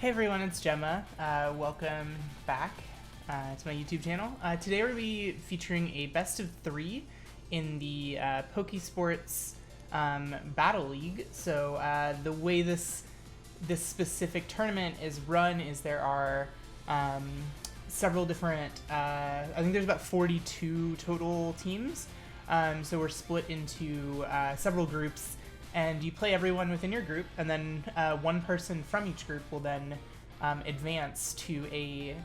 Hey everyone, it's Gemma. Welcome back to my YouTube channel. Today we're going to be featuring a best of 3 in the Pokèsports Battle League. So the way this specific tournament is run is there are several different, I think there's about 42 total teams. So we're split into several groups, and you play everyone within your group, and then one person from each group will then advance to a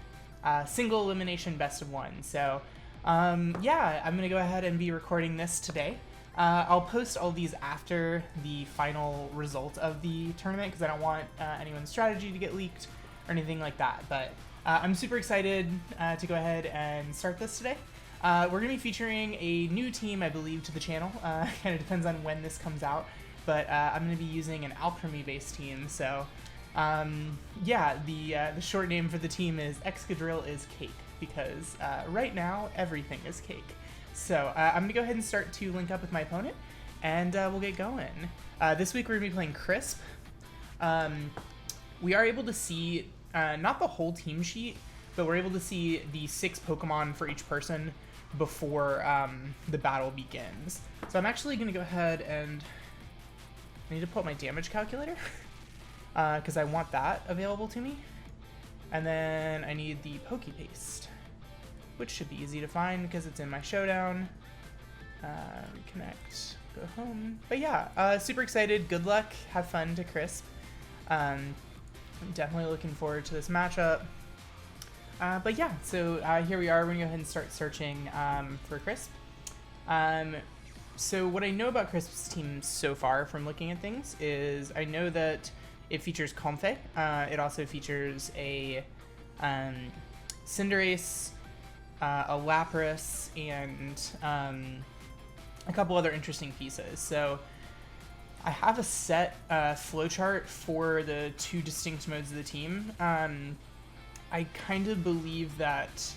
single elimination best of 1. So yeah, I'm gonna go ahead and be recording this today. I'll post all these after the final result of the tournament because I don't want anyone's strategy to get leaked or anything like that. But I'm super excited to go ahead and start this today. We're going to be featuring a new team, I believe, to the channel. Kind of depends on when this comes out. But I'm going to be using an alchemy-based team. So yeah, the short name for the team is Excadrill is cake, because right now everything is cake. So I'm going to go ahead and start to link up with my opponent, and we'll get going. This week we're going to be playing Crisp. We are able to see not the whole team sheet, but we're able to see the 6 Pokemon for each person before the battle begins. So I'm actually going to go ahead and I need to pull up my damage calculator because I want that available to me. And then I need the Pokepaste, which should be easy to find because it's in my showdown. Reconnect, go home. But yeah, super excited. Good luck. Have fun to Crisp. I'm definitely looking forward to this matchup. But yeah, so here we are. We're going to go ahead and start searching for Crisp. So what I know about Crisp's team so far from looking at things is I know that it features Comfey. It also features a Cinderace, a Lapras, and a couple other interesting pieces. So I have a set flowchart for the 2 distinct modes of the team. I kind of believe that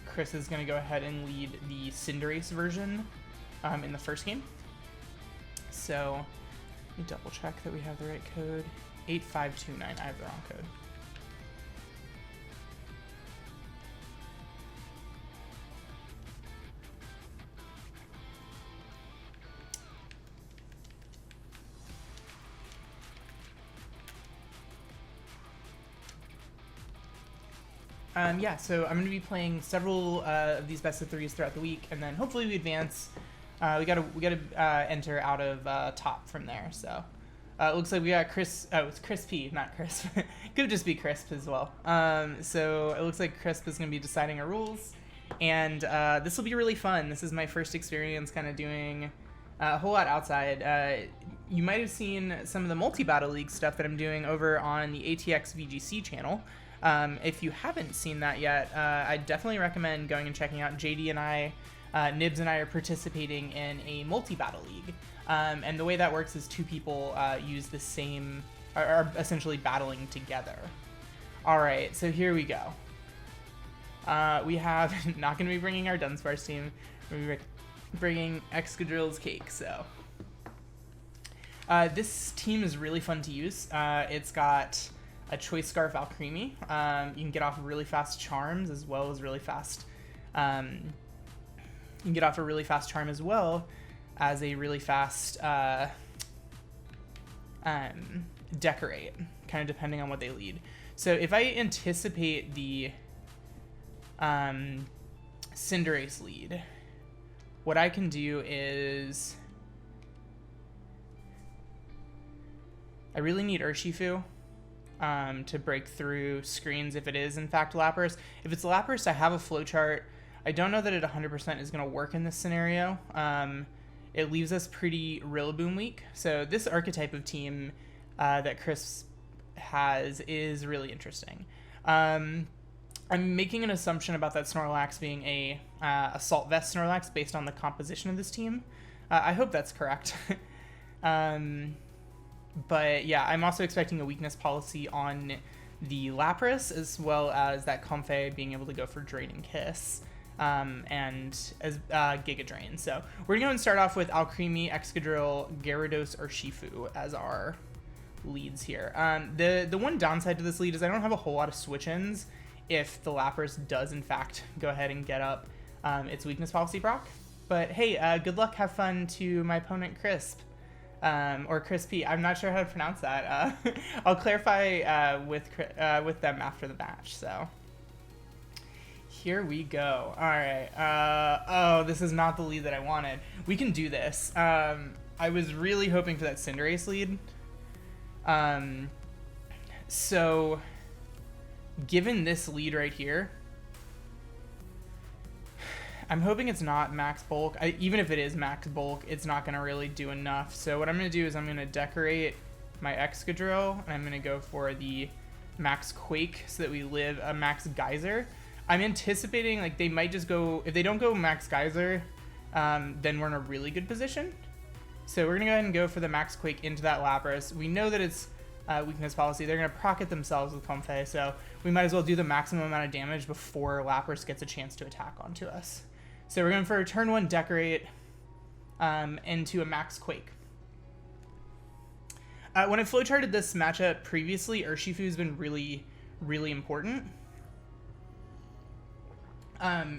Chris is going to go ahead and lead the Cinderace version in the first game. So let me double check that we have the right code. 8529, I have the wrong code. Yeah, so I'm going to be playing several of these best of 3s throughout the week, and then hopefully we advance. We gotta enter out of top from there. So it looks like we got Chris. Oh, it's Crispy, not Crisp. Could just be Crisp as well. So it looks like Crisp is going to be deciding our rules, and this will be really fun. This is my first experience kind of doing a whole lot outside. You might have seen some of the multi-battle league stuff that I'm doing over on the ATX VGC channel. If you haven't seen that yet, I definitely recommend going and checking out. JD and I, Nibs and I are participating in a multi-battle league. And the way that works is 2 people use the same, are essentially battling together. Alright, so here we go. We have, not going to be bringing our Dunsparce team, we're going to be bringing Excadrill's cake, so. This team is really fun to use. It's got a Choice Scarf Alcremie. You can get off really fast charms as well as really fast. You can get off a really fast charm as well as a really fast Decorate, kind of depending on what they lead. So if I anticipate the Cinderace lead, what I can do is I really need Urshifu to break through screens if it is in fact Lapras. If it's Lapras, I have a flowchart. I don't know that it 100% is going to work in this scenario. It leaves us pretty Rillaboom weak. So this archetype of team that Chris has is really interesting. I'm making an assumption about that Snorlax being a Assault Vest Snorlax based on the composition of this team. I hope that's correct. But yeah, I'm also expecting a weakness policy on the Lapras, as well as that Comfey being able to go for Draining Kiss. And as Giga Drain. So we're going to go and start off with Alcremie, Excadrill, Gyarados, or Shifu as our leads here. The one downside to this lead is I don't have a whole lot of switch-ins if the Lapras does in fact go ahead and get up its weakness policy proc. But hey, good luck, have fun to my opponent Crisp. Or Crispy, I'm not sure how to pronounce that. I'll clarify with them after the match, so. Here we go. Alright, oh, this is not the lead that I wanted. We can do this. I was really hoping for that Cinderace lead. So, given this lead right here, I'm hoping it's not max bulk. Even if it is max bulk, it's not going to really do enough. So what I'm going to do is I'm going to decorate my Excadrill, and I'm going to go for the max Quake so that we live a max Geyser. I'm anticipating like they might just go, if they don't go max Geyser, then we're in a really good position. So we're going to go ahead and go for the max Quake into that Lapras. We know that it's weakness policy. They're going to proc it themselves with Comfey, so we might as well do the maximum amount of damage before Lapras gets a chance to attack onto us. So we're going for a turn 1 decorate into a max Quake. When I flowcharted this matchup previously, Urshifu's been really, really important.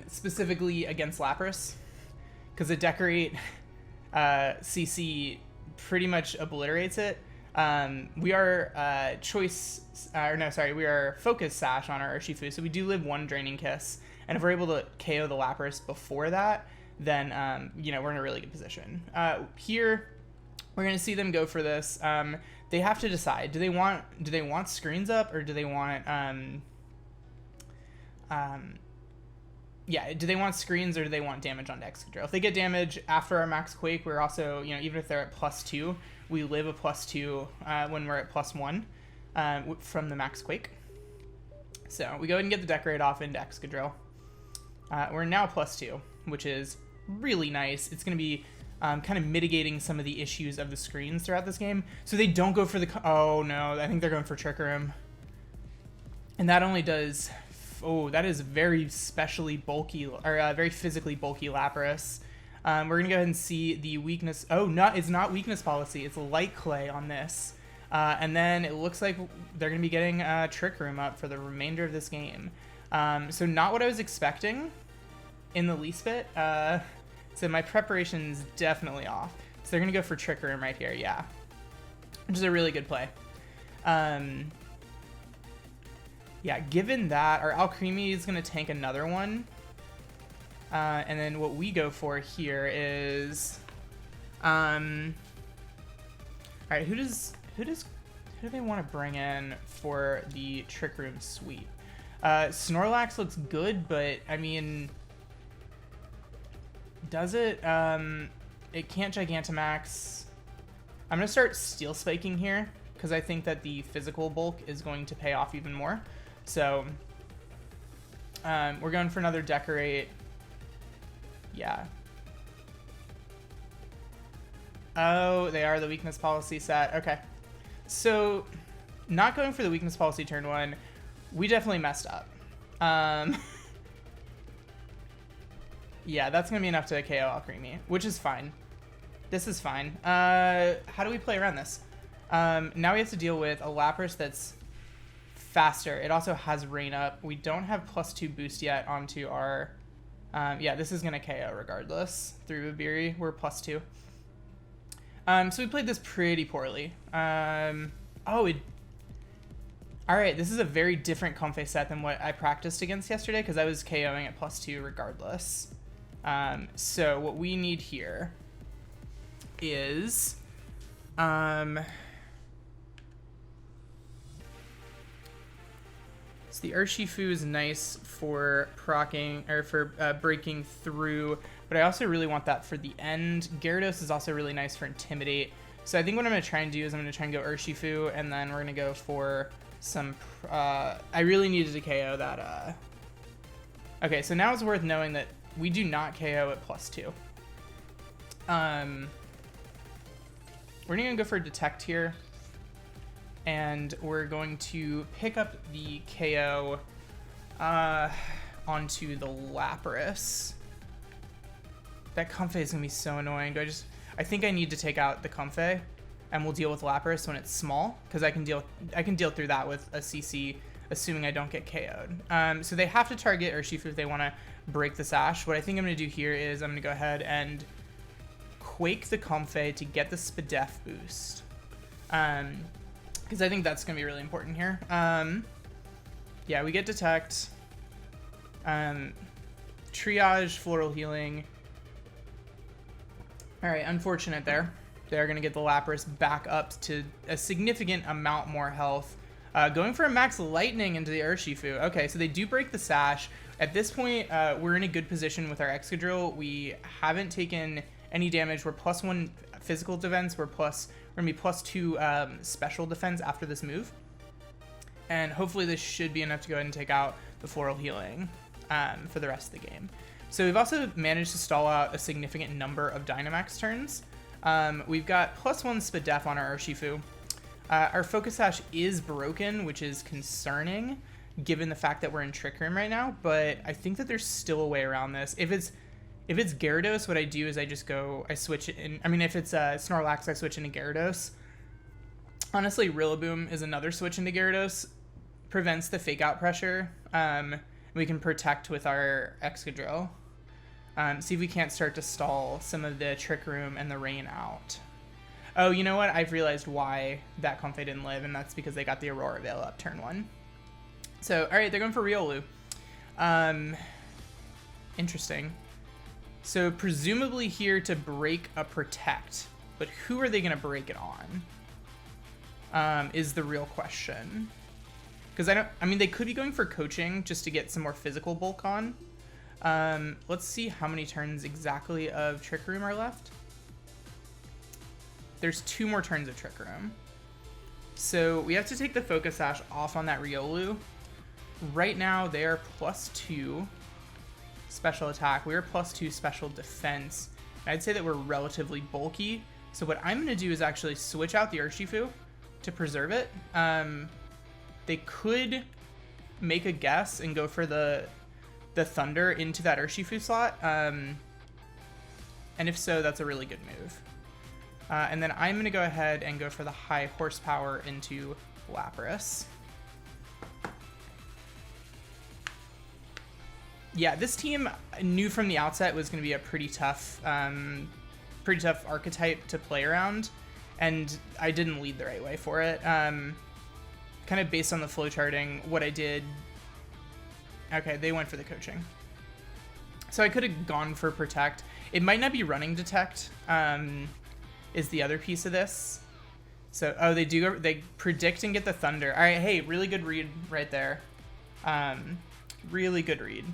Specifically against Lapras, because a decorate CC pretty much obliterates it. We are we are Focus Sash on our Urshifu, so we do live 1 Draining Kiss. And if we're able to KO the Lapras before that, then, you know, we're in a really good position. Here, we're going to see them go for this. They have to decide. Do they want screens up, or do they want, do they want screens, or do they want damage on Excadrill? If they get damage after our max Quake, we're also, you know, even if they're at +2, we live a +2 when we're at +1 from the max Quake. So we go ahead and get the decorate off into Excadrill. We're now +2, which is really nice. It's going to be kind of mitigating some of the issues of the screens throughout this game. So they don't go for the... Oh, no. I think they're going for Trick Room. And that only does... Oh, that is very specially bulky, or very physically bulky Lapras. We're going to go ahead and see the weakness... Oh, no, it's not weakness policy. It's Light Clay on this. And then it looks like they're going to be getting Trick Room up for the remainder of this game. So not what I was expecting in the least bit. So my preparation's definitely off. So they're going to go for Trick Room right here, yeah. Which is a really good play. Yeah, given that, our Alcremie is going to tank another one. And then what we go for here is... Alright, who do they want to bring in for the Trick Room sweep? Snorlax looks good, but I mean, does it? It can't Gigantamax. I'm gonna start Steel Spiking here because I think that the physical bulk is going to pay off even more. So we're going for another decorate. Yeah. Oh, they are the weakness policy set. Okay. So, not going for the weakness policy turn 1, we definitely messed up. Yeah, that's going to be enough to KO Alcremie, which is fine. This is fine. How do we play around this? Now we have to deal with a Lapras that's faster. It also has Rain Up. We don't have +2 boost yet onto our... yeah, this is going to KO regardless through Ibiri. We're +2. So we played this pretty poorly. Alright, this is a very different Comfey set than what I practiced against yesterday, because I was KOing at +2 regardless. So what we need here is... so the Urshifu is nice for procking, or for breaking through, but I also really want that for the end. Gyarados is also really nice for Intimidate. So I think what I'm going to try and do is I'm going to try and go Urshifu, and then we're going to go for some... I really needed to KO that... Okay, so now it's worth knowing that we do not KO at +2. We're going to go for Detect here, and we're going to pick up the KO onto the Lapras. That Comfey is going to be so annoying. I think I need to take out the Comfey. and we'll deal with Lapras when it's small, because I can deal through that with a CC, assuming I don't get KO'd. So they have to target Urshifu if they want to break the Sash. What I think I'm going to do here is I'm going to go ahead and Quake the Comfey to get the Spadef boost, because I think that's going to be really important here. Yeah, we get Detect, Triage, Floral Healing. All right, unfortunate there. They're going to get the Lapras back up to a significant amount more health. Going for a max Lightning into the Urshifu. Okay, so they do break the Sash. At this point, we're in a good position with our Excadrill. We haven't taken any damage. We're +1 physical defense. We're going to be +2 special defense after this move. And hopefully this should be enough to go ahead and take out the Floral Healing for the rest of the game. So we've also managed to stall out a significant number of Dynamax turns. We've got +1 Spadef on our Urshifu. Our Focus Sash is broken, which is concerning given the fact that we're in Trick Room right now, but I think that there's still a way around this. If it's Gyarados, what I do is I switch it in. I mean, if it's Snorlax, I switch into Gyarados. Honestly, Rillaboom is another switch into Gyarados. Prevents the fake out pressure. We can protect with our Excadrill. See if we can't start to stall some of the Trick Room and the Rain out. Oh, you know what? I've realized why that Comfey didn't live, and that's because they got the Aurora Veil up turn 1. So, alright, they're going for Riolu. Interesting. So, presumably here to break a Protect. But who are they going to break it on? Is the real question. Because I mean, they could be going for Coaching just to get some more physical bulk on. Let's see how many turns exactly of Trick Room are left. There's 2 more turns of Trick Room. So we have to take the Focus Sash off on that Riolu. Right now, they are +2 special attack. We are +2 special defense. I'd say that we're relatively bulky. So what I'm going to do is actually switch out the Urshifu to preserve it. They could make a guess and go for the Thunder into that Urshifu slot. And if so, that's a really good move. And then I'm going to go ahead and go for the high horsepower into Lapras. Yeah, this team knew from the outset was going to be a pretty tough archetype to play around, and I didn't lead the right way for it. Kind of based on the flow charting, what I did. Okay, they went for the Coaching. So I could have gone for Protect. It might not be running Detect. Is the other piece of this. So, oh, they predict and get the Thunder. All right, hey, really good read right there. Really good read.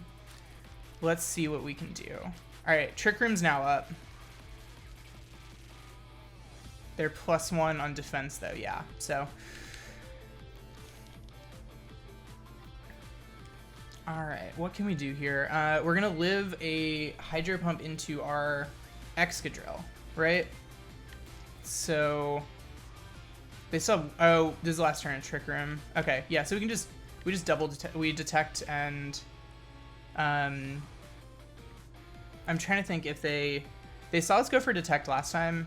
Let's see what we can do. All right, Trick Room's now up. They're +1 on defense, though, yeah. So, all right, what can we do here? We're going to live a Hydro Pump into our Excadrill, right? So they still, oh, this is the last turn of Trick Room. Okay, yeah, so we just double detect and I'm trying to think if they saw us go for Detect last time,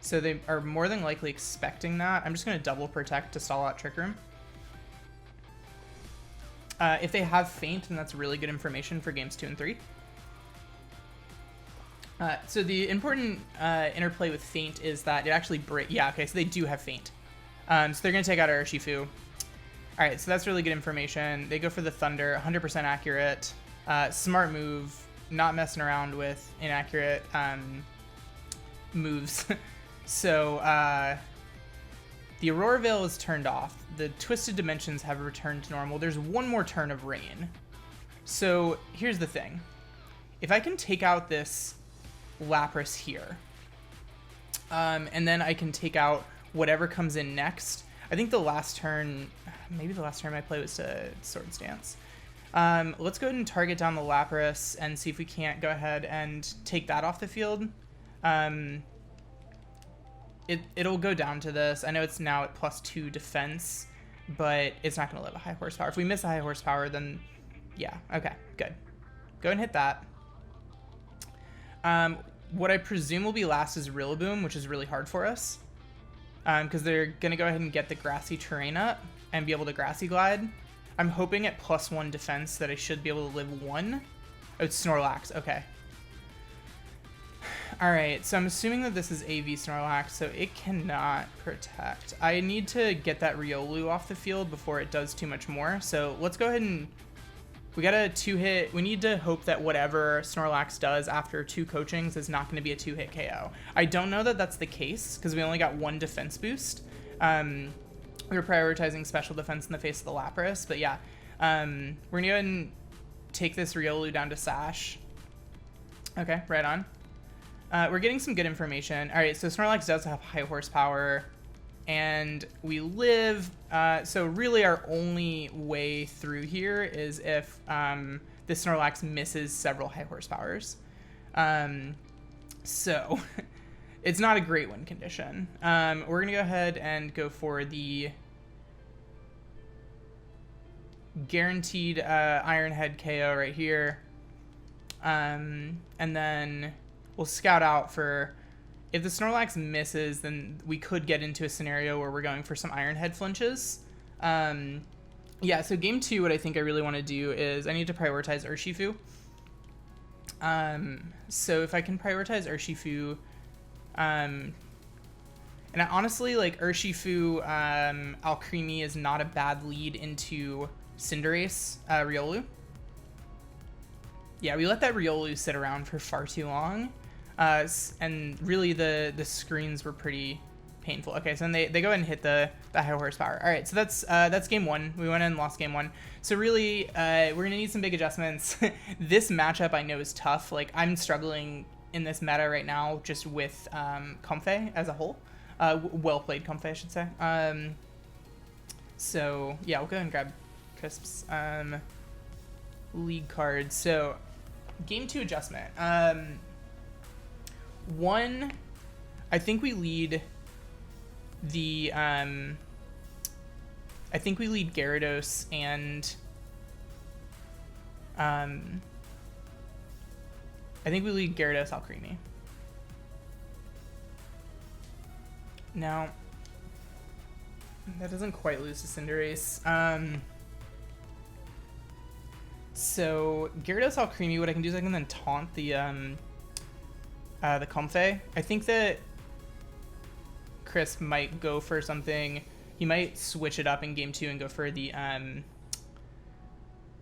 so they are more than likely expecting that. I'm just going to double Protect to stall out Trick Room. If they have Feint, then that's really good information for games 2 and 3. So the important interplay with Feint is that it actually yeah, okay, so they do have Feint. So they're going to take out our Urshifu. All right, so that's really good information. They go for the Thunder, 100% accurate. Smart move, not messing around with inaccurate moves. So the Aurora Veil is turned off. The Twisted Dimensions have returned to normal. There's one more turn of Rain. So here's the thing. If I can take out this Lapras here, and then I can take out whatever comes in next. I think the last turn, maybe the last turn I played was to Swords Dance. Let's go ahead and target down the Lapras and see if we can't go ahead and take that off the field. It'll go down to this. I know it's now at +2 defense, but it's not going to live a high horsepower. If we miss a high horsepower, then yeah, okay, good. Go and hit that. What I presume will be last is Rillaboom, which is really hard for us. because they're going to go ahead and get the grassy terrain up and be able to grassy glide. I'm hoping at +1 defense that I should be able to live 1. Oh, it's Snorlax. Okay. Alright, so I'm assuming that this is AV Snorlax, so it cannot protect. I need to get that Riolu off the field before it does too much more. So let's go ahead and... We got a 2-hit. We need to hope that whatever Snorlax does after 2 coachings is not going to be a 2-hit KO. I don't know that that's the case, because we only got 1 defense boost. We were prioritizing special defense in the face of the Lapras, but yeah. We're going to go ahead and take this Riolu down to Sash. Okay, right on. We're getting some good information. All right, so Snorlax does have high horsepower, and we live. So really our only way through here is if the Snorlax misses several high horsepowers. So it's not a great win condition. We're going to go ahead and go for the guaranteed Iron Head KO right here. And then we'll scout out for... If the Snorlax misses, then we could get into a scenario where we're going for some Iron Head flinches. Yeah, so game 2, what I think I really want to do is I need to prioritize Urshifu. So if I can prioritize Urshifu... and I honestly, like, Urshifu, Alcremie is not a bad lead into Cinderace, Riolu. Yeah, we let that Riolu sit around for far too long. And really the screens were pretty painful. Okay, so then they go ahead and hit the high horsepower. All right, so that's game 1. We went in and lost game 1. So really, we're going to need some big adjustments. This matchup I know is tough. Like, I'm struggling in this meta right now just with Comfey as a whole. Well-played Comfey, I should say. So, yeah, we'll go ahead and grab Crisp's League cards. So, game 2 adjustment. 1, I think we lead the, I think we lead Gyarados and, I think we lead Gyarados Alcremie. Now, that doesn't quite lose to Cinderace. So, Gyarados Alcremie, what I can do is I can then taunt the Comfey. I think that Chris might go for something. He might switch it up in game 2 and go for the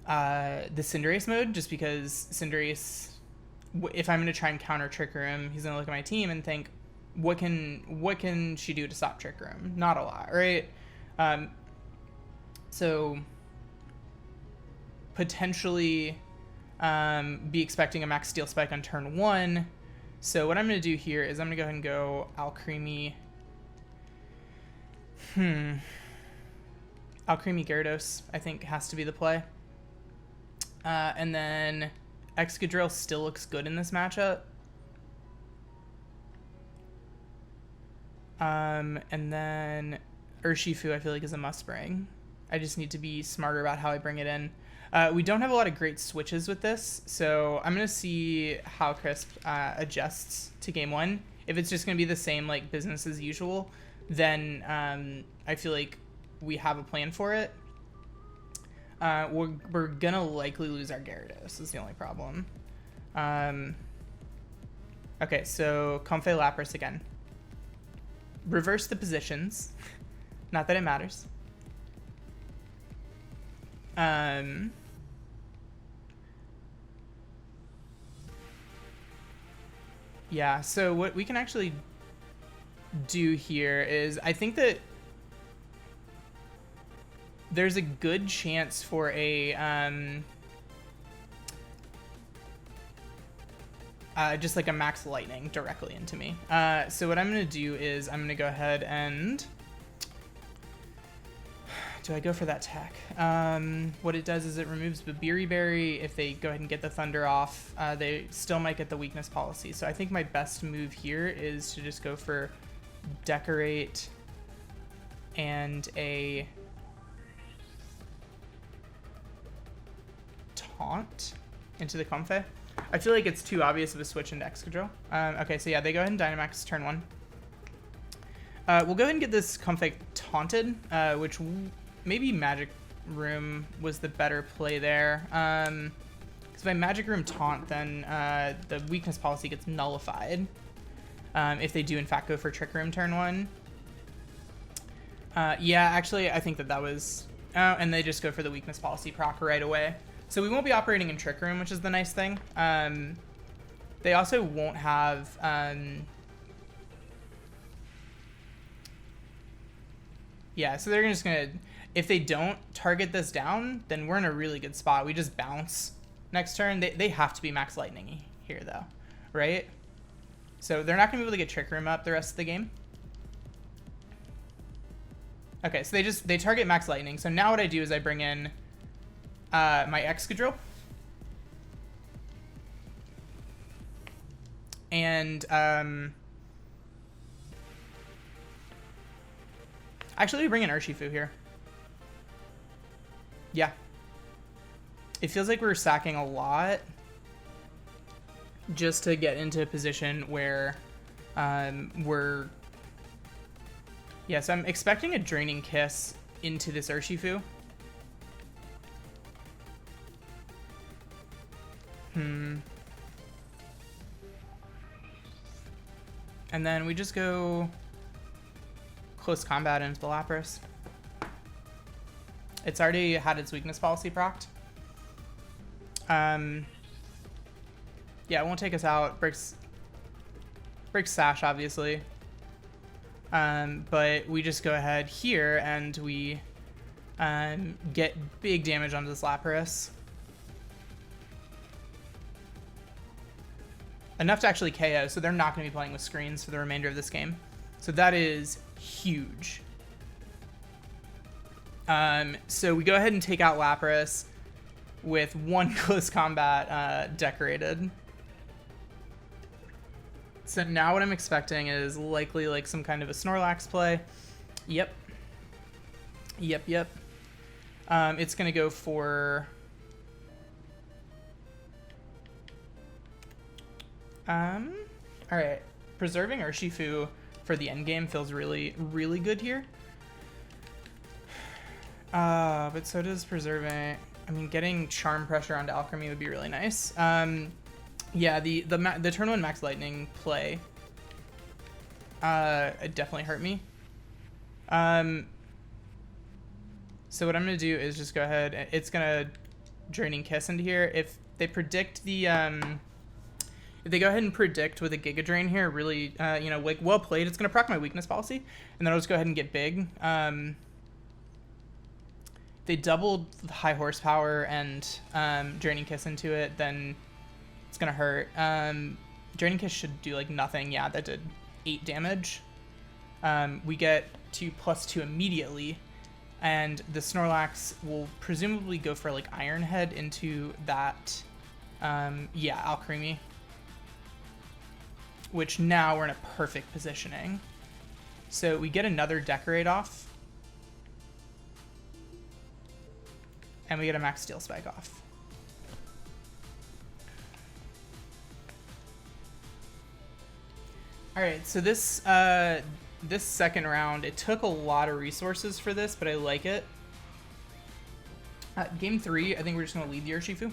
Cinderace mode, just because Cinderace, if I'm going to try and counter Trick Room, he's going to look at my team and think, what can she do to stop Trick Room? Not a lot, right? So potentially be expecting a max Steel Spike on turn 1. So what I'm going to do here is I'm going to go ahead and go Alcremie. Alcremie Gyarados, I think, has to be the play. And then Excadrill still looks good in this matchup. And then Urshifu, I feel like, is a must bring. I just need to be smarter about how I bring it in. We don't have a lot of great switches with this, so I'm going to see how Crisp adjusts to game 1. If it's just going to be the same, like, business as usual, then I feel like we have a plan for it. We're going to likely lose our Gyarados, is the only problem. Okay, so Comfey Lapras again. Reverse the positions. Not that it matters. Yeah, so what we can actually do here is, I think that there's a good chance for a just like a max lightning directly into me. So what I'm going to do is I'm going to go ahead and... Do I go for that tech? What it does is it removes Babiri Berry. If they go ahead and get the Thunder off, they still might get the weakness policy. So I think my best move here is to just go for Decorate and a Taunt into the Comfey. I feel like it's too obvious of a switch into Excadrill. Okay, so yeah, they go ahead and Dynamax turn 1. We'll go ahead and get this config taunted, which maybe Magic Room was the better play there. Because if I Magic Room taunt, then the weakness policy gets nullified. If they do in fact go for Trick Room turn 1. Yeah, actually, I think that was... and they just go for the weakness policy proc right away. So we won't be operating in Trick Room, which is the nice thing. They also won't have... yeah, so they're just going to... If they don't target this down, then we're in a really good spot. We just bounce next turn. They have to be max lightning here, though, right? So they're not going to be able to get Trick Room up the rest of the game. Okay, so they target max lightning. So now what I do is I bring in my Excadrill. And actually we bring in Urshifu here. Yeah. It feels like we're sacking a lot just to get into a position where we're... Yeah, so I'm expecting a Draining Kiss into this Urshifu. And then we just go close combat into the Lapras. It's already had its weakness policy procced. Yeah, it won't take us out. Breaks Sash, obviously. But we just go ahead here and we get big damage onto this Lapras. Enough to actually KO, so they're not going to be playing with screens for the remainder of this game. So that is huge. So we go ahead and take out Lapras with one close combat decorated. So now what I'm expecting is likely like some kind of a Snorlax play. Yep. It's going to go for... Alright. Preserving Urshifu for the endgame feels really, really good here. But so does preserving... I mean, getting Charm Pressure onto Alchemy would be really nice. Yeah, the turn 1 Max Lightning play it definitely hurt me. So what I'm going to do is just go ahead. It's going to Draining Kiss into here. If they predict the... if they go ahead and predict with a Giga Drain here, really, you know, like, well played, it's going to proc my weakness policy. And then I'll just go ahead and get big. They doubled the high horsepower and Draining Kiss into it, then it's going to hurt. Draining Kiss should do, like, nothing. Yeah, that did 8 damage. We get to +2 immediately. And the Snorlax will presumably go for, like, Iron Head into that, yeah, Alcremie. Which now we're in a perfect positioning. So we get another Decorate off. And we get a Max Steel Spike off. Alright, so this this second round, it took a lot of resources for this, but I like it. Game 3, I think we're just going to lead the Urshifu.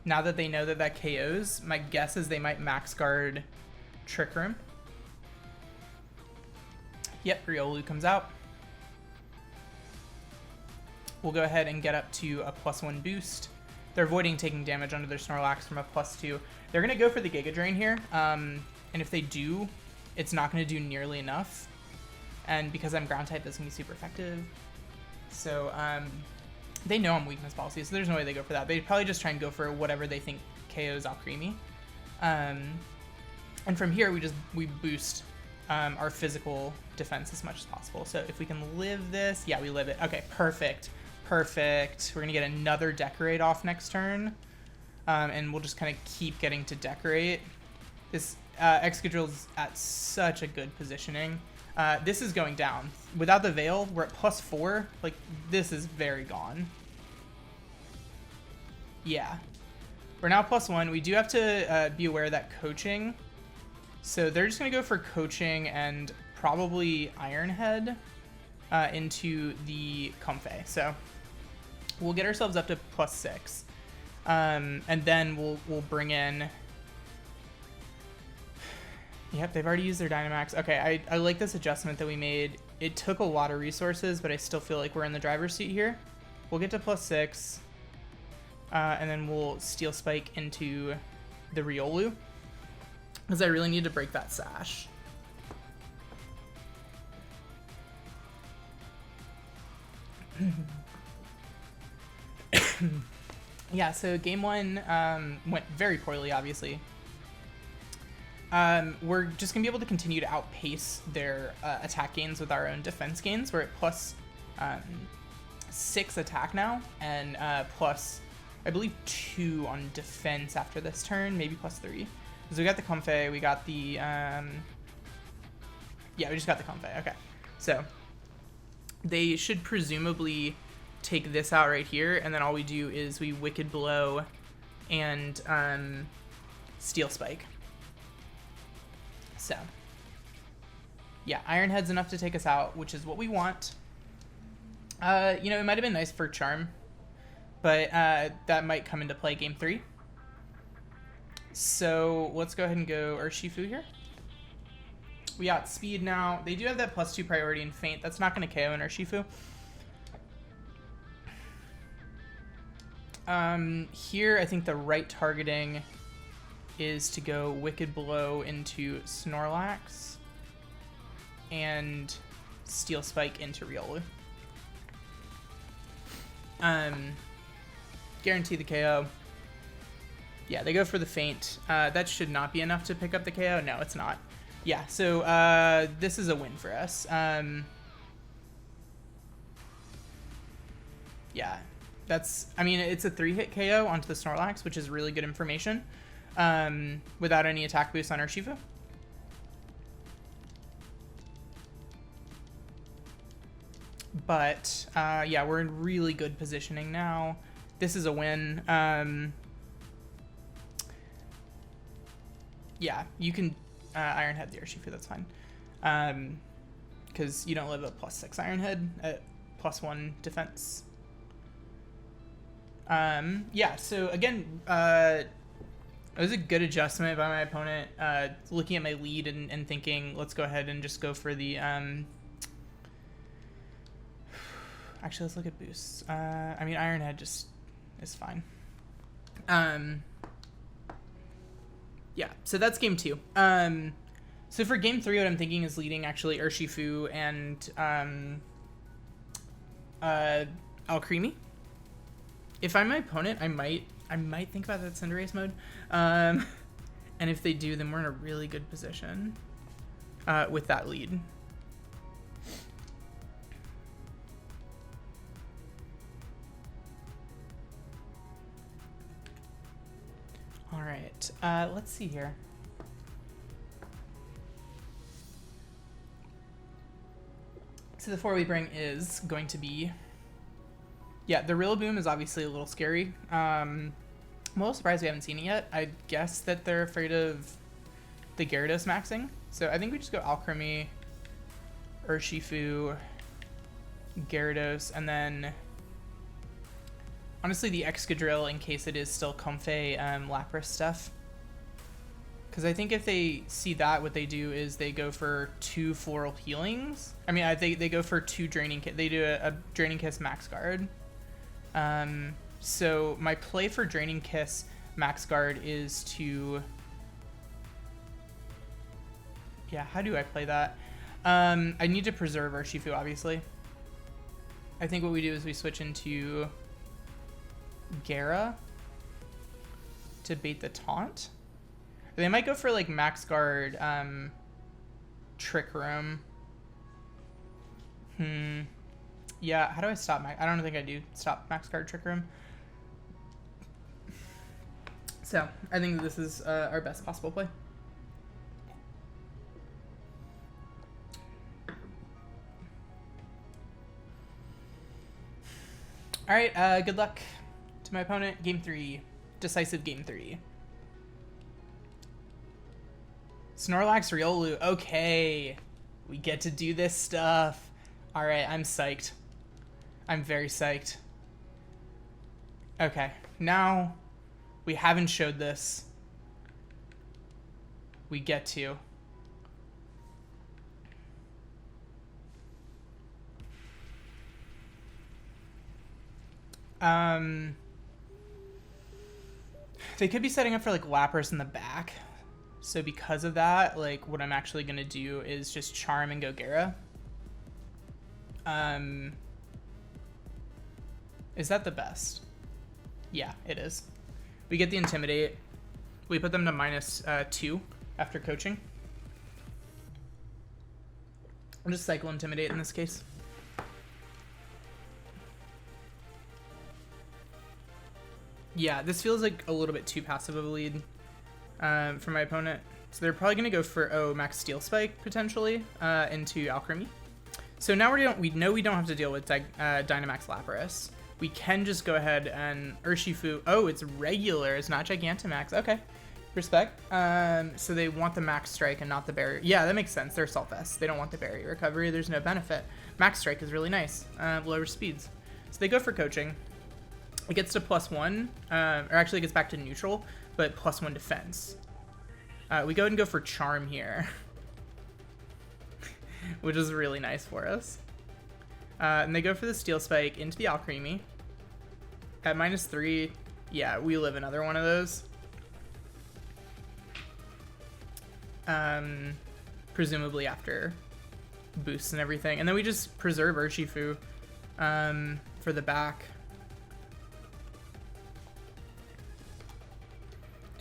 Now that they know that that KOs, my guess is they might max guard Trick Room. Yep, Riolu comes out. We'll go ahead and get up to a +1 boost. They're avoiding taking damage under their Snorlax from a +2. They're going to go for the Giga Drain here. And if they do, it's not going to do nearly enough. And because I'm ground type, that's going to be super effective. So, they know I'm weakness policy, so there's no way they go for that. They'd probably just try and go for whatever they think KOs Alcremie. And from here, we boost our physical defense as much as possible. So if we can live this, yeah, we live it. Okay, perfect. Perfect. We're going to get another Decorate off next turn. And we'll just kind of keep getting to Decorate. This Excadrill's at such a good positioning. This is going down. Without the Veil, we're at +4. Like, this is very gone. Yeah. We're now +1. We do have to be aware that coaching. So they're just going to go for coaching and probably Ironhead into the Comfey. So we'll get ourselves up to +6. And then we'll bring in... Yep, they've already used their Dynamax. Okay, I like this adjustment that we made. It took a lot of resources, but I still feel like we're in the driver's seat here. We'll get to +6. And then we'll Steel Spike into the Riolu. Because I really need to break that sash. Yeah, so game 1 went very poorly, obviously. We're just going to be able to continue to outpace their attack gains with our own defense gains. We're at +6 attack now, and plus, I believe, 2 on defense after this turn, maybe +3. Because we got the Comfey, we got the... yeah, we just got the Comfey, okay. So, they should presumably take this out right here, and then all we do is we Wicked Blow and Steel Spike. So, yeah, Ironhead's enough to take us out, which is what we want. You know, it might have been nice for Charm, but that might come into play game 3. So let's go ahead and go Urshifu here. We outspeed now. They do have that +2 priority in Feint. That's not going to KO an Urshifu. Here, I think the right targeting is to go Wicked Blow into Snorlax and Steel Spike into Riolu. Guarantee the KO. Yeah, they go for the Feint. That should not be enough to pick up the KO. No, it's not. Yeah, so this is a win for us. Yeah, that's, I mean, it's a 3-hit KO onto the Snorlax, which is really good information. Without any attack boost on Urshifu. But, yeah, we're in really good positioning now. This is a win. Yeah, you can Ironhead the Urshifu, that's fine. Because you don't live a +6 Ironhead at +1 defense. Yeah, so again, it was a good adjustment by my opponent, looking at my lead and thinking, let's go ahead and just go for the, actually, let's look at boosts. I mean, Ironhead just is fine. Yeah, so that's game 2. So for game 3, what I'm thinking is leading actually Urshifu and Alcremie. If I'm my opponent, I might think about that Cinderace mode. And if they do, then we're in a really good position with that lead. All right, let's see here. So the 4 we bring is going to be... Yeah, the Rillaboom is obviously a little scary. I'm a little surprised we haven't seen it yet. I guess that they're afraid of the Gyarados maxing. So I think we just go Alcremie, Urshifu, Gyarados, and then honestly the Excadrill in case it is still Comfey Lapras stuff. Because I think if they see that, what they do is they go for 2 Floral Healings. I mean, they go for 2 Draining Kiss. They do a Draining Kiss Max Guard. So my play for Draining Kiss Max Guard is to... Yeah, how do I play that? I need to preserve Urshifu, obviously. I think what we do is we switch into Gara to bait the taunt. They might go for like Max Guard, Trick Room. Yeah, how do I stop Max? I don't think I do stop Max Guard Trick Room. So I think this is our best possible play. All right, good luck to my opponent. Game 3. decisive game 3. Snorlax Riolu. Okay. We get to do this stuff. Alright, I'm psyched. I'm very psyched. Okay, now we haven't showed this. We get to. They could be setting up for like Lapras in the back. So because of that, like what I'm actually going to do is just Charm and go Gera. Is that the best? Yeah, it is. We get the Intimidate. We put them to -2 after coaching. I'll just cycle Intimidate in this case. Yeah, this feels like a little bit too passive of a lead for my opponent. So they're probably going to go for, Max Steel Spike, potentially, into Alchemy. So now we know we don't have to deal with Dynamax Lapras. We can just go ahead and Urshifu. Oh, it's regular. It's not Gigantamax. Okay. Respect. So they want the Max Strike and not the Barrier. Yeah, that makes sense. They're Salt Vest. They don't want the Barrier Recovery. There's no benefit. Max Strike is really nice. Lower speeds. So they go for Coaching. It gets to +1, or actually it gets back to neutral, but +1 defense. We go ahead and go for Charm here, which is really nice for us. And they go for the Steel Spike into the Alcremie. At -3, yeah, we live another one of those. Presumably after boosts and everything. And then we just preserve Urshifu for the back.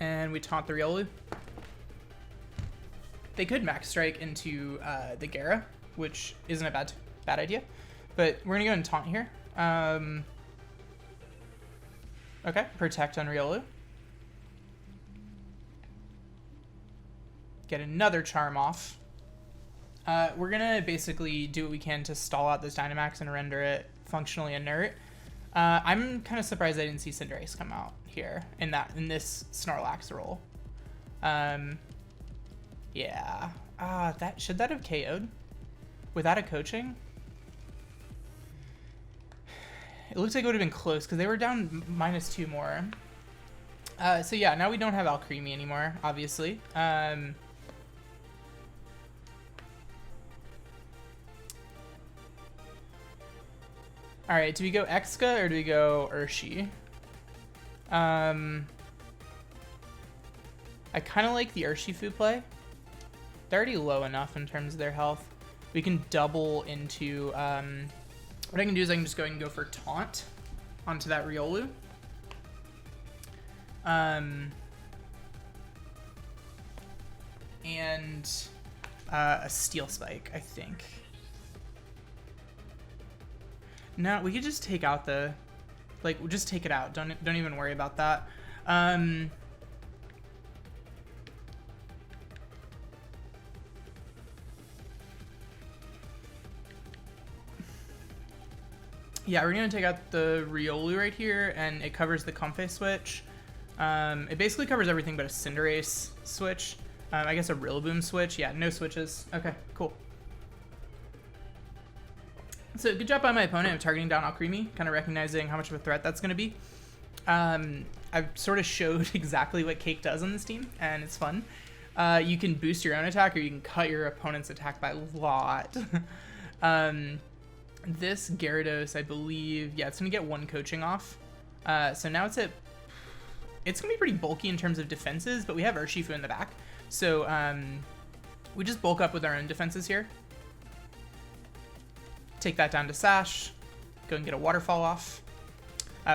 And we taunt the Riolu. They could Max Strike into the Gera, which isn't a bad idea. But we're gonna go and taunt here. Okay, Protect on Riolu. Get another Charm off. We're gonna basically do what we can to stall out this Dynamax and render it functionally inert. I'm kind of surprised I didn't see Cinderace come out here in this Snorlax role. Yeah. Should that have KO'd without a coaching? It looks like it would have been close because they were down -2 more. So yeah, now we don't have Alcremie anymore, obviously. All right, do we go Exca or do we go Urshi? I kind of like the Urshifu play. They're already low enough in terms of their health. We can double into... what I can do is I can just go ahead and go for Taunt onto that Riolu. And a Steel Spike, I think. No, we could just take out the... Like, we'll just take it out. Don't even worry about that. Yeah, we're going to take out the Riolu right here, and it covers the Comfey switch. It basically covers everything but a Cinderace switch. I guess a Rillaboom switch. Yeah, no switches. Okay, cool. So good job by my opponent of targeting down Alcremie, kind of recognizing how much of a threat that's going to be. I've sort of showed exactly what Cake does on this team, and it's fun. You can boost your own attack, or you can cut your opponent's attack by a lot. This Gyarados, I believe, yeah, it's going to get 1 coaching off. So now it's going to be pretty bulky in terms of defenses, but we have Urshifu in the back. So we just bulk up with our own defenses here. Take that down to Sash. Go and get a Waterfall off.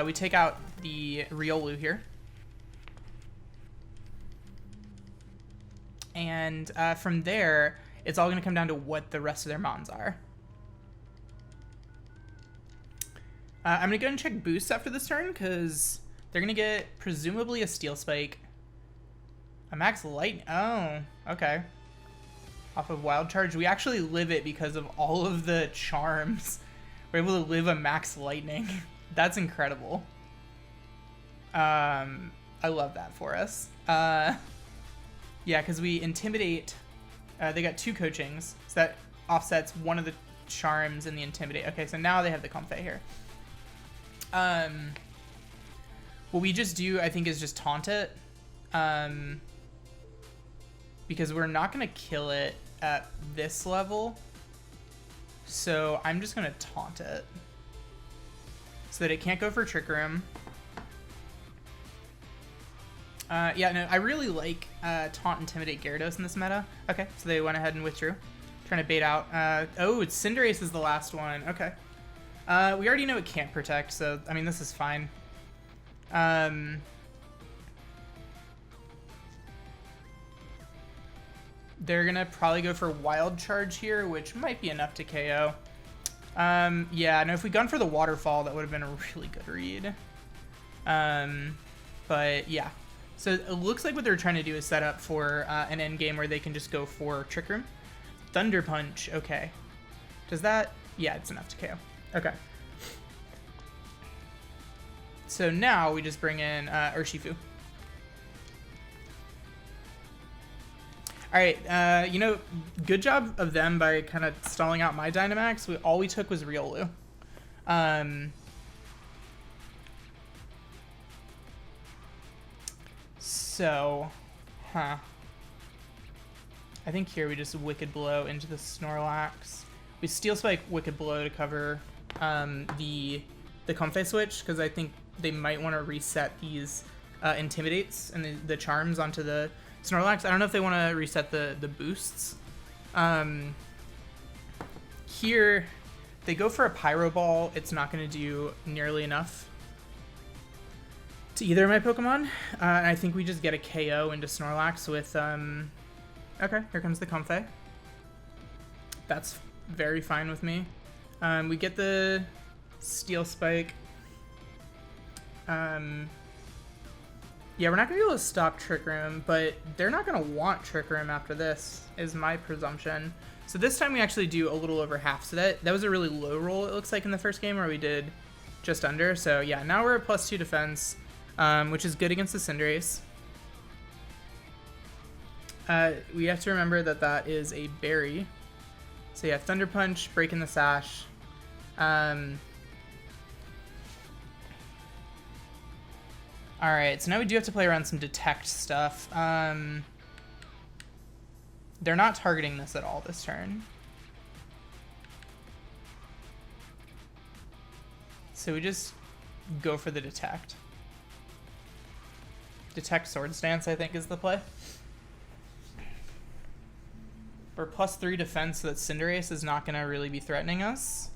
We take out the Riolu here. And from there, it's all going to come down to what the rest of their mons are. I'm going to go and check boosts after this turn, because they're going to get, presumably, a Steel Spike. A Max Lightning. Oh, okay. Off of Wild Charge. We actually live it because of all of the charms. We're able to live a Max Lightning. That's incredible. I love that for us. Yeah, because we intimidate. They got 2 coachings, so that offsets one of the charms in the intimidate. Okay, so now they have the comfort here. What we just do, I think, is just taunt it. Because we're not going to kill it at this level. So I'm just going to taunt it. So that it can't go for Trick Room. Yeah, no, I really like Taunt Intimidate Gyarados in this meta. Okay, so they went ahead and withdrew. Trying to bait out. Oh, it's Cinderace is the last one. Okay. We already know it can't protect, so, I mean, this is fine. They're going to probably go for Wild Charge here, which might be enough to KO. Yeah, no, if we gone for the Waterfall, that would have been a really good read. But, yeah. So it looks like what they're trying to do is set up for an end game where they can just go for Trick Room. Thunder Punch, okay. Does that? Yeah, it's enough to KO. Okay. So now we just bring in Urshifu. All right, you know, good job of them by kind of stalling out my Dynamax. All we took was Riolu. So, I think here we just Wicked Blow into the Snorlax. We Steel Spike Wicked Blow to cover the Comfey switch, because I think they might want to reset these Intimidates and the Charms onto the Snorlax. I don't know if they want to reset the boosts. Here, they go for a Pyro Ball. It's not going to do nearly enough to either of my Pokemon. And I think we just get a KO into Snorlax with... Okay, here comes the Comfey. That's very fine with me. We get the Steel Spike. Yeah, we're not going to be able to stop Trick Room, but they're not going to want Trick Room after this, is my presumption. So this time we actually do a little over half. So that was a really low roll, it looks like, in the first game where we did just under. So yeah, now we're at +2 defense, which is good against the Cinderace. We have to remember that that is a berry. So yeah, Thunder Punch, breaking the Sash. Alright, so now we do have to play around some Detect stuff. They're not targeting this at all this turn. So we just go for the Detect. Detect Swords Dance, I think, is the play. We're +3 defense, so that Cinderace is not going to really be threatening us.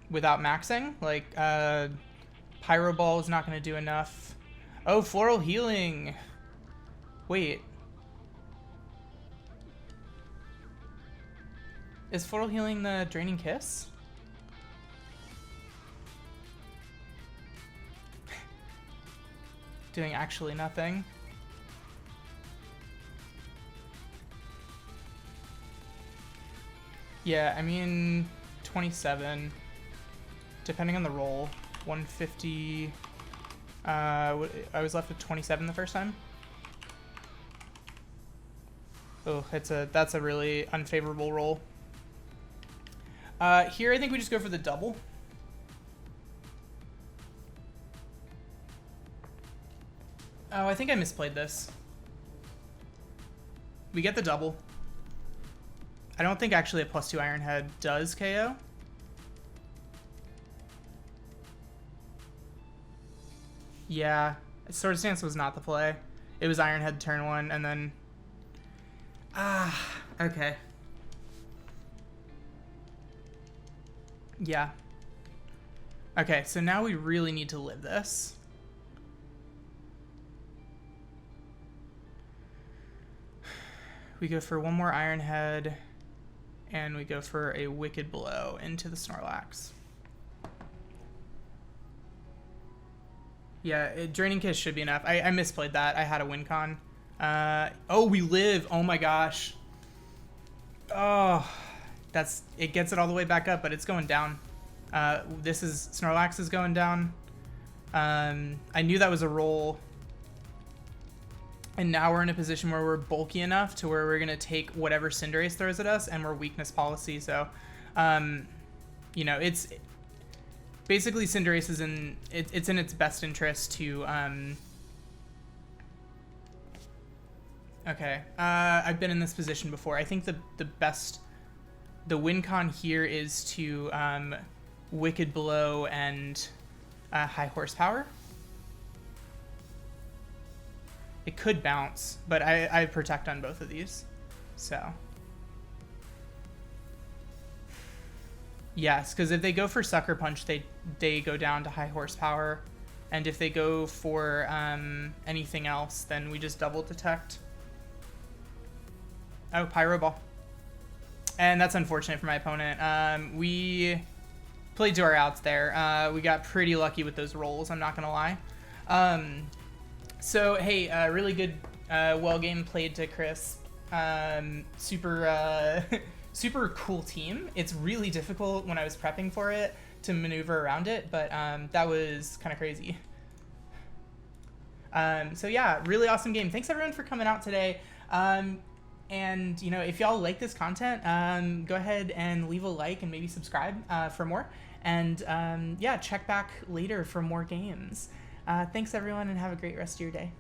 Without maxing. Like, Pyro Ball is not going to do enough. Oh, Floral Healing. Wait. Is Floral Healing the Draining Kiss? Doing actually nothing. Yeah, I mean, 27. Depending on the roll. 150. I was left with 27 the first time. Oh, that's a really unfavorable roll. Here I think we just go for the double. Oh, I think I misplayed this. We get the double. I don't think actually a +2 Iron Head does KO. Yeah, Swords Dance was not the play. It was Iron Head turn 1, and then... okay. Yeah. Okay, so now we really need to live this. We go for one more Iron Head, and we go for a Wicked Blow into the Snorlax. Yeah, Draining Kiss should be enough. I misplayed that. I had a win con. Oh, we live. Oh my gosh. Oh, it gets it all the way back up, but it's going down. Snorlax is going down. I knew that was a roll. And now we're in a position where we're bulky enough to where we're going to take whatever Cinderace throws at us, and we're weakness policy. So, you know, it's basically Cinderace is it's in its best interest to... Okay, I've been in this position before. I think the win con here is to Wicked Blow and High Horsepower. It could bounce, but I protect on both of these, so. Yes, because if they go for Sucker Punch, they go down to High Horsepower, and if they go for anything else, then we just double detect. Oh, Pyro Ball. And that's unfortunate for my opponent. We played to our outs there. We got pretty lucky with those rolls, I'm not going to lie. So, hey, really good well game played to Chris. Super super cool team. It's really difficult when I was prepping for it to maneuver around it, but that was kind of crazy. So yeah, really awesome game. Thanks everyone for coming out today. And you know, if y'all like this content, go ahead and leave a like and maybe subscribe for more. And yeah, check back later for more games. Thanks everyone, and have a great rest of your day.